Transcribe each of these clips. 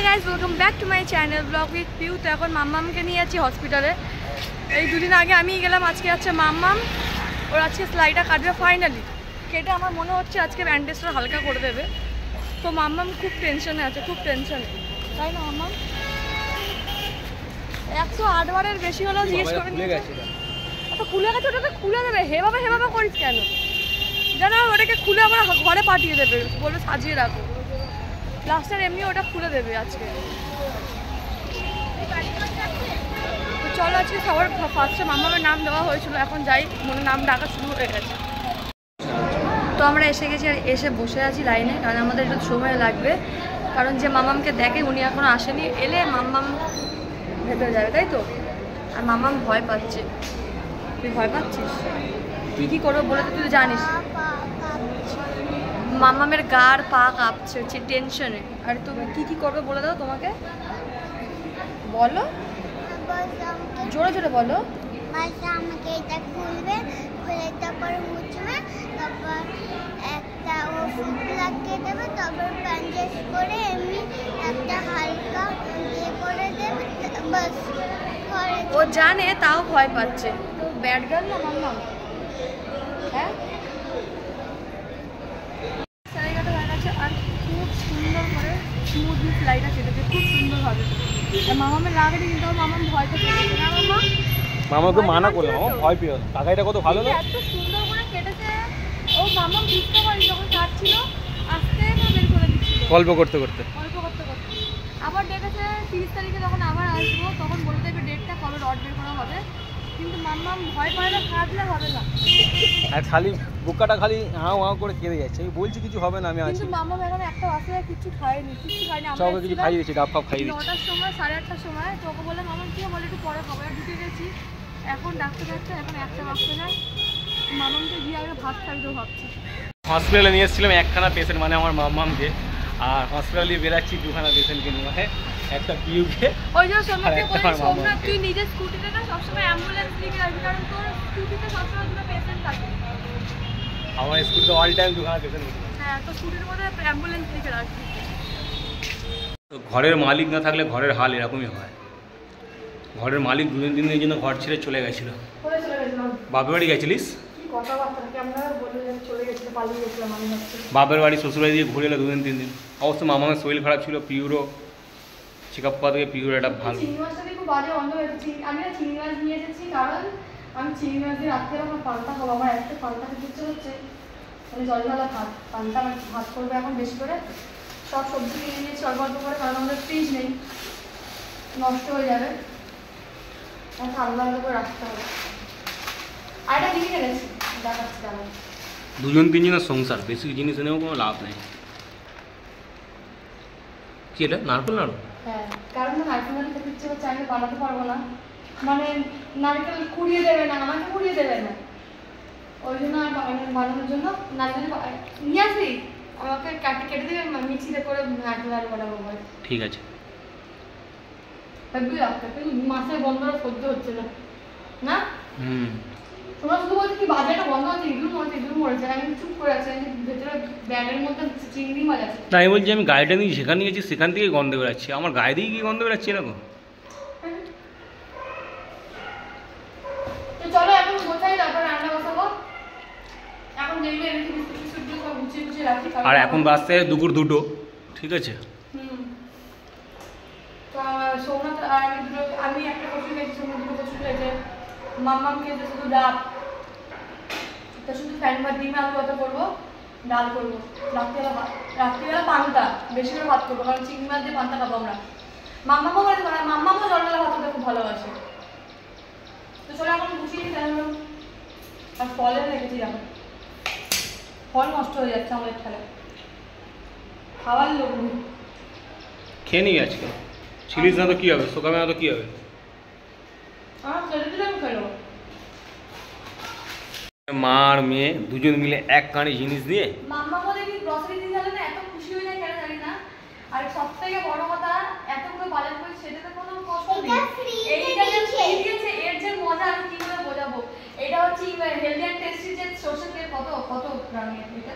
guys, welcome back to my channel vlog with Piu. তো এখন মাম্মামকে নিয়ে যাচ্ছি হসপিটালে। এই দুদিন আগে আমি গেলাম, আজকে যাচ্ছে মাম্মাম। ওর আজকে স্লাইডটা কাটবে ফাইনালি, কেটে আমার মনে হচ্ছে আজকে ব্যান্ডেজটা হালকা করে দেবে। তো মাম্মাম খুব টেনশনে আছে, খুব টেনশনে, তাই না মাম্মাম? 108 বারের বেশি হলেও জিজ্ঞেস করে খুলে গেছে, ওটাকে খুলে দেবে। হেভাবে করিস কেন জানো? ওটাকে খুলে আবার ঘরে পাঠিয়ে দেবে, বলবে সাজিয়ে রাখো। লাস্টের এমনি ওটা খুলে দেবে আজকে। তো চলো, আজকে সবার ফার্স্টে মাম্মামের নাম দেওয়া হয়েছিল, এখন যাই, মনে নাম ডাকা শুরু হয়ে গেছে। তো আমরা এসে গেছি আর এসে বসে আছি লাইনে, কারণ আমাদের একটু সময় লাগবে, কারণ যে মাম্মামকে দেখে উনি এখনো আসেনি। এলে মাম্মাম ভেতরে যাবে, তাই তো? আর মাম্মাম ভয় পাচ্ছে। তুই ভয় পাচ্ছিস? তুই কী করবো বলে তো তুই জানিস। মাম্মামের গার পা কাঁপছে, হচ্ছে টেনশনে। আর তুমি কী করবে বলে দাও তোমাকে, বলো, জোরে জোরে বলো। আমাকে এটা খুলবে, খুলে তারপর মুছবে, তারপর একটা ওষুধ লাগিয়ে দেবে, তারপর ব্যান্ডেজ করে এমনি একটা হালকা ইয়ে করে দেবে, বাস। ও জানে, তাও ভয় পাচ্ছে। তো ব্যাড গার্ল না মাম্মাম? হ্যাঁ, সাইডটা হয়ে গেছে আর খুব সুন্দর করে স্মুথলি ফ্লাইটা কেটেছে, খুব সুন্দরভাবে। মামামের রাগে কিন্তু মামাম ভয় তো পেয়েছে না মামা? মামাকে মানা করলাম, মামা ভয় পেও না, কাকাইটা কত ভালো না, এত সুন্দর করে কেটেছে। ও মামাম বুঝতে পারি যখন কাটছিল আস্তে বের করে দিচ্ছিল, গল্প করতে করতে। আবার ডেকেছে 30 তারিখে, যখন আবার আসবো তখন বলে দেবে ডেটটা কবে রড বের করা হবে। কিন্তু মাম্মাম ভয় পায় না, কাটলে হবে না। আর খালি বুকাটা খালি হাও হাও করে কেঁদে যাচ্ছে। আমি বলছি কিছু হবে না, আমি আছি। কিন্তু মাম্মাম এখন একটা বাসে কিছু খায়নি। সবাইকে কিছু খাইয়ে দিয়েছি, ডাব ফাব খাইয়ে দিয়েছি। 9টার সময় 8:30টার সময় তোকে বলে মাম্মাম কি বলে একটু পরে খাবার ঢুকে গেছি। এখন ডাক্তার এখন একটা বাজতে যায়। মাম্মামকে গিয়ে আগে ভাত খাইতেও ভাবছি। হসপিটালে নিয়ে এসেছিলাম একখানা পেশেন্ট, মানে আমার মাম্মামকে। আর হসপিটালে বেরাচ্ছি দুখানা পেশেন্টকে নিয়ে, মানে একটা পিউকে। ওই যে সোমনাথকে বলি, সোমনাথ তুই নিজের স্কুটিতে না সবসময় অ্যাম্বুলেন্স লিখে রাখবি, কারণ তোর স্কুটিতে সবসময় দুটো পেশেন্ট থাকে। আমার স্কুটিতে অল টাইম দুখানা পেশেন্ট। হ্যাঁ, তো স্কুটির মধ্যে অ্যাম্বুলেন্স লিখে রাখবি। তো ঘরের মালিক না থাকলে ঘরের হাল এরকমই হয়। ঘরের মালিক 2 দিনের জন্য ঘর ছেড়ে চলে গেছিল। বাপের বাড়ি গেছিলিস? বাপের বাড়ি শ্বশুরবাড়ি দিয়ে ঘুরে এলো 2 দিন 3 দিন। অবশ্য মামার শরীর খারাপ ছিল, পিউরো চেক আপ করা থেকে পিউরো একটা ভালো। চিংড়ি মাছটা খুব বাজে গন্ধ হয়েছে। আমি না চিংড়ি মাছ নিয়ে এসেছি, কারণ আমি চিংড়ি মাছ দিয়ে রাত্রে আমার পান্তা খাবো। আমার একটা পান্তা খেতে ইচ্ছে হচ্ছে, মানে জলঢালা ভাত। পান্তা ভাত করবে এখন বেশি করে। সব সবজি কিনে নিয়েছি অল্প অল্প করে, কারণ আমাদের ফ্রিজ নেই, নষ্ট হয়ে যাবে। আমাকে আলাদা আলাদা করে রাখতে হবে। আর একটা জিনিস এনেছি, দেখাচ্ছি কেমন। 2-3 জনের সংসার, বেশি জিনিস এনেও কোনো লাভ নেই। কি এটা নারকেল নাড়ু? হ্যাঁ, কারণ নারকেল নাড়ু খেতে ইচ্ছে হচ্ছে, আমি বানাতে পারবো না। মানে নারকেল কুড়িয়ে দেবে না, আমাকে কুড়িয়ে দেবে না, ওই জন্য আর বানানোর জন্য নারকেল নিয়ে আসবি, আমাকে কেটে দেবে, মিক্সিতে করে নারকেল নাড়ু বানাবো। ঠিক আছে, মাছের গন্ধটা সহ্য হচ্ছে না না। হুম, তোমরা শুধু বলছো কি বাজারটা বন্ধ হচ্ছে, ইঁদুর মরেছে। আমি চুপ করে আছি, ভেতরে ব্যাগের মধ্যে চিংড়ি মাছ আছে। তাই আমি বলছি, আমি গাড়িটা নিয়ে যেখানে গেছি সেখান থেকেই গন্ধ বেরাচ্ছে। আমার গায়ে দিয়ে কি গন্ধ বেরাচ্ছে এরকম? তো চলো এখন গোছাই, তারপর রান্না বসাবো। এখন যেগুলো এনেছি বিস্কুট সব গুছিয়ে রাখি। আর এখন বাজতে 2:02, ঠিক আছে। তো সোমনাথ আর আমি একটা কচু খেয়েছি, সোমনাথ 2টো কচু খেয়েছে, মাম্মাম খেয়েছে শুধু ডাব। তো শুধু ফ্যান ভাত, ডিম আলু ভাত করবো, ডাল করবো। রাত্রিবেলা পান্তা বেশি করে ভাত করবো, কারণ চিংড়ি মাছ দিয়ে পান্তা খাবো আমরা। মাম্মামও বলে, মাম্মামও জলবেলা ভাত খেতে খুব ভালোবাসে। তো চলো এখন গুছিয়ে নিই। আর ফলে রেখেছি, এখন ফল নষ্ট হয়ে যাচ্ছে আমাদের খেলে, খাওয়ার লোক নেই। খেয়ে নিই আজকে, ছিলিস না তো কী হবে, শোকাবে না তো কী হবে। মা আর মেয়ে দুজন মিলে এক কাঁড়ি জিনিস দিয়ে মাম্মামও দেখি গ্রসারি দিয়ে গেলে না এত খুশি হয়ে যায়, কেন জানি না। আর সব থেকে বড় কথা, এতগুলো বাজার করে সেটাতে কোনো কষ্ট নেই। এইটা যে ফ্রি দিয়েছে, এর যে মজা আমি কি করে বোঝাবো। এটা হচ্ছে হেলদি অ্যান্ড টেস্টি যে সরষের তেল, কত গ্রামের এটা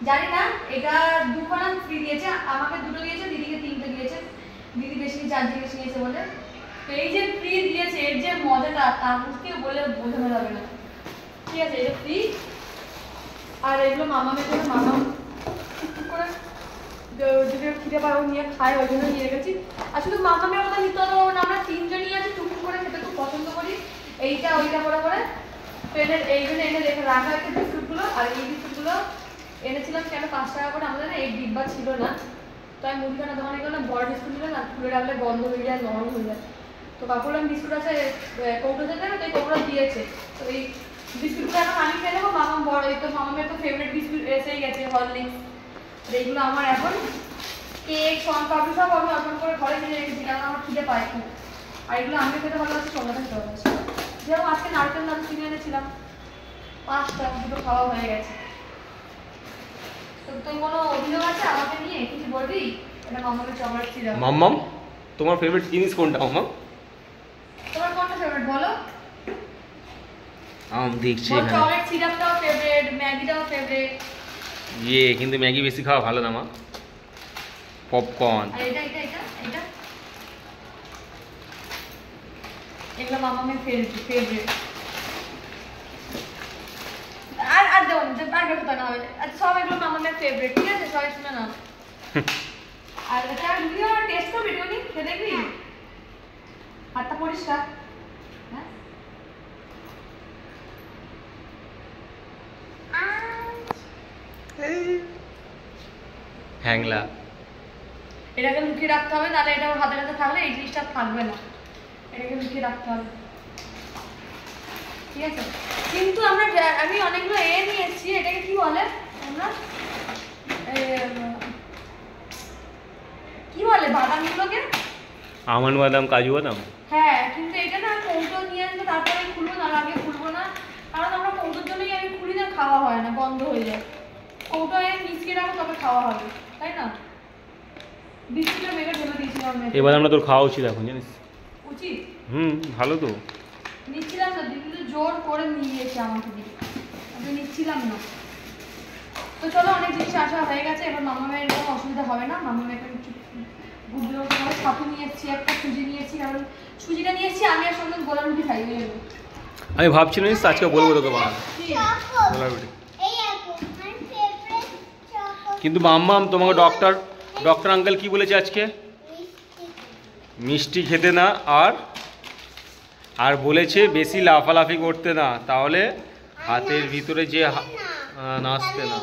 জানি না এটা দুখানা ফ্রি দিয়েছে, আমাকে দুটো দিয়েছে, দিদিকে তিনটে দিয়েছে। দিদি বেশি 4 জিনিস নিয়েছে বলে। তো এই যে ফ্রি দিয়েছে এর যে মজাটা তাকে বলে বোঝানো যাবে না। ঠিক আছে, এটা ফ্রি। আর এগুলো মামামের জন্য, মামা করে যদি খিদে পায় নিয়ে খায়, ওই জন্য নিয়ে গেছি। আর শুধু মামামের কথা নিতে হবে না, আমরা তিনজনই আছি, টুকটুক করে খেতে খুব পছন্দ করি। এইটা ওইটা করে করে ট্রেনের এইগুলো এনে রেখে রাখা হয়েছে বিস্কুটগুলো। আর এই বিস্কুটগুলো এনেছিলাম কেন 5 টাকা করে, আমাদের না এই ডিব্বা ছিল না। তো আমি মুদিখানা দোকানে গেলাম, বড় বিস্কুট নিলাম না, খুলে রাখলে গন্ধ হয়ে যায়, নরম হয়ে যায়। তো কাকুলাম বিস্কুট আছে কৌটো যেতে হবে, তো এই কৌটো দিয়েছে। তো এই বিস্কুটগুলো এখন আমি খেয়ে নেবো, মামা বড়, এই তো মামামের তো ফেভারিট বিস্কুট এসেই গেছে, হরলিক্স। এইগুলো আমার এখন কেক শনপাপড়ি সব আমি অর্পণ করে ঘরে কিনে রেখেছি, কারণ আমার খিদে পায় খুব। আর এগুলো আমি খেতে ভালোবাসি, সন্ধ্যা খেতে ভালোবাসি। যেরকম আজকে নারকেল নাড়ু কিনে এনেছিলাম 5টা, দুটো খাওয়া হয়ে গেছে। তো তোর কোনো অভিযোগ আছে আমাকে নিয়ে, কিছু বলবি? এটা মামামের চকলেট সিরাপ। মাম্মাম তোমার ফেভারিট জিনিস কোনটা মাম্মাম? তোমার কোনটা ফেভারিট বলো? দেখছি ওর চকলেট সিরাপটাও ফেভারিট, ম্যাগিটাও ফেভারিট। কিন্তু ম্যাগি বেশি খাওয়া ভালো না মা। পপকর্ন আর এটা এটা এটা এটা এগুলো মামামের ফেভারিট। আর দেবো আর কথা না হবে, সব এগুলো মামামের ফেভারিট। ঠিক আছে, সবাই শুনে নাও। আর এটা ভিডিও টেস্ট করবি, টনি খেয়ে দেখবি? হাতটা পরিষ্কার। হ্যাঁ, হ্যাংলা। এটাকে লুকিয়ে রাখতে হবে, তাহলে এটা ওর হাতে হাতে থাকলে এই জিনিসটা থাকবে না। এটাকে লুকিয়ে রাখতে হবে, ঠিক আছে? কিন্তু আমি অনেকগুলো নিয়ে এসেছি, এটাকে কি বলে আমরা, কি বলে বাদামগুলোকে? আমন্ড বাদাম, কাজু বাদাম। হ্যাঁ, কিন্তু এটা না কৌটো নিয়ে আসবে, তারপরে খুলবো না, আগে খুলবো না, কারণ আমরা কৌটোর জন্যই আমি খুলি না, খাওয়া হয় না, বন্ধ হয়ে যায়। কৌটো মিশিয়ে রাখবো তবে খাওয়া হবে, তাই না? বিস্কুটটা মেঘে ঢেলে দিয়েছিলাম। এই বাদামটা তোর খাওয়া উচিত এখন, জানিস? উচিত? ভালো তো। নিচ্ছিলাম না, দিদি তো জোর করে নিয়ে গিয়েছে আমাকে দিয়ে, আমি নিচ্ছিলাম না। তো চলো, অনেক জিনিস আসা হয়ে গেছে, এবার মামামের কোনো অসুবিধা হবে না। মামামের একটা গুগলো ছাতু নিয়ে এসেছি, একটা সুজি নিয়েছি, কারণ সুজিটা নিয়েছি আমি আর সঙ্গে গোলা রুটি খাই হয়ে যাবো। আমি ভাবছিলাম আজকে বলবো তোকে বানাতে গোলা রুটি, কিন্তু মাম্মাম তোমাকে ডক্টর আঙ্কেল কি বলেছে আজকে? মিষ্টি খেতে না, আর বলেছে বেশি লাফালাফি করতে না, তাহলে হাতের ভিতরে যে নাচতে না।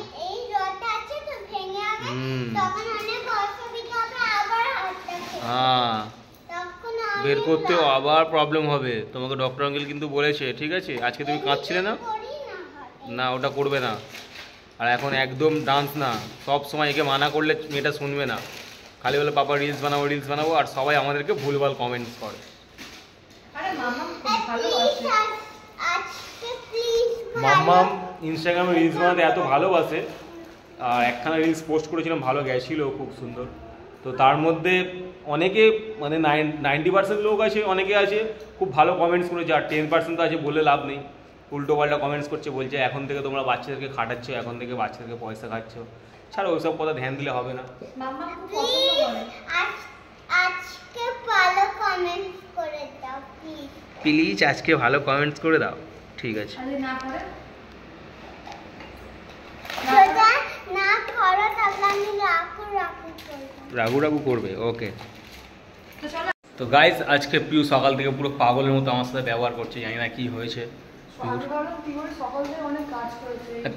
হ্যাঁ, বের করতেও আবার প্রবলেম হবে তোমাকে, ডক্টর আঙ্কেল কিন্তু বলেছে। ঠিক আছে, আজকে তুমি কাঁদছিলে না, না ওটা করবে না। আর এখন একদম ডান্স না, সব সময় একে মানা করলে মেয়েটা শুনবে না, খালি বলে পাপা রিলস বানাবো, আর সবাই আমাদেরকে ভুলভাল কমেন্টস করে। মাম্মাম ইনস্টাগ্রামে রিলস বানাতে এত ভালোবাসে, আর একখানা রিলস পোস্ট করেছিলাম, ভালো গেছিলো, খুব সুন্দর। তো তার মধ্যে অনেকে মানে 90% লোক আছে, অনেকে আছে খুব ভালো কমেন্টস করেছে, আর 10% তো আছে বলে লাভ নেই, উল্টো পাল্টা কমেন্টস করছে, বলছে এখন থেকে তোমরা বাচ্চাদেরকে খাটাচ্ছ, এখন থেকে বাচ্চাদেরকে পয়সা খাচ্ছ। ছাড়ো, ওইসব কথা ধ্যান দিলে হবে না। প্লিজ আজকে ভালো কমেন্টস করে দাও, ঠিক আছে? রাগু করবে, ওকে। তো গাইস, আজকে পিউ সকাল থেকে পুরো পাগলের মতো আমার সাথে ব্যবহার করছে, জানি না কি হয়েছে।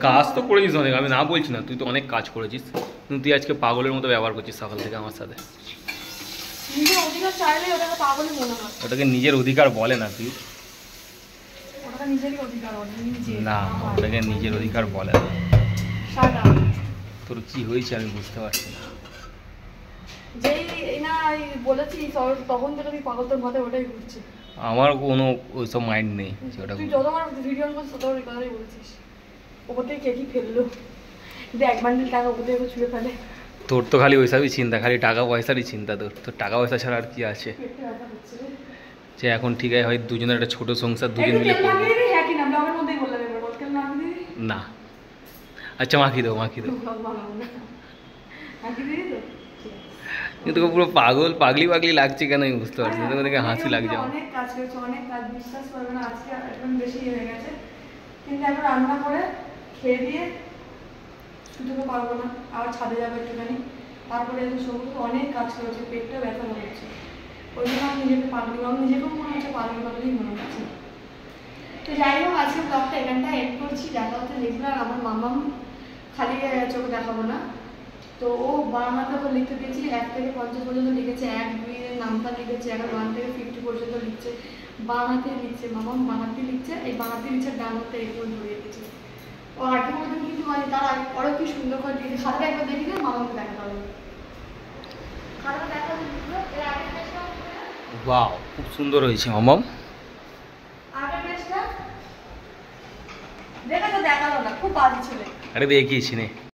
কাজ তো করেছিস অনেক, আমি না বলছি না, তুই তো অনেক কাজ করেছিস, কিন্তু তুই আজকে পাগলের মতো ব্যবহার করছিস সকাল থেকে আমার সাথে। ওটাকে নিজের অধিকার বলে না তুই, না ওটাকে নিজের অধিকার বলে না। তোর কি হয়েছে আমি বুঝতে পারছি না। আমার কোনো ওইসব মাইন্ড নেই, সেটা তোর তো খালি ওইসবই চিন্তা, খালি টাকা পয়সারই চিন্তা। তোর টাকা পয়সা ছাড়া আর কি আছে? যে এখন ঠিক আছে, হয় দুজনের একটা ছোট সংসার দুজন মিলে করবো না, আচ্ছা মাখিয়ে দেবো মাখিয়ে দেবো। বানাবো না, আঁকি দিবি তো? কিন্তু তোকে পুরো পাগলি পাগলি লাগছে কেন আমি বুঝতে পারছি না, তোকে দেখে হাসি লাগছে আমার। অনেক কাজ করেছে, অনেক কাজ, বিশ্বাস করবে না আজকে একদম বেশি হয়ে গেছে, কিন্তু এখন রান্না করে খেয়ে দিয়ে শুধুকে পারবো না, আবার ছাদে যাবো একটুখানি, তারপরে সমস্ত অনেক কাজ করেছে, পেটটা ব্যথা হচ্ছে, ওই জন্য আমি নিজেকে পাগলি, আমার নিজেকেও মনে হচ্ছে পাগলি পাগলি মনে হচ্ছে। তো যাই হোক আজকে ব্লগটা এখানটা এড করছি, দেখা হচ্ছে রেগুলার। আমার মামাম খালি চোখে দেখাবো না, তো ও বাংলাতে ওকে লিখতে দিয়েছি 1 থেকে 50 পর্যন্ত লিখেছে, 1 2 এর নামটা লিখেছে, এখন 1 থেকে 50 পর্যন্ত লিখছে, বাংলাতে লিখছে, মামাম বাংলাতে লিখছে, এই বাংলাতে লিখছে, ডান হাতে এগুলো ধরে রেখেছে। ও আগের মধ্যে কিন্তু মানে তার আগে পরে কি সুন্দর করে লিখেছে, খাতাটা একবার দেখি না মামাকে দেখাতে হবে, খাতাটা দেখা দিল এর আগে পেজটা, ওয়াও খুব সুন্দর হয়েছে মামাম। আগের পেজটা দেখে তো দেখালো না, খুব বাজে ছিল। আরে দেখিয়েছি নে।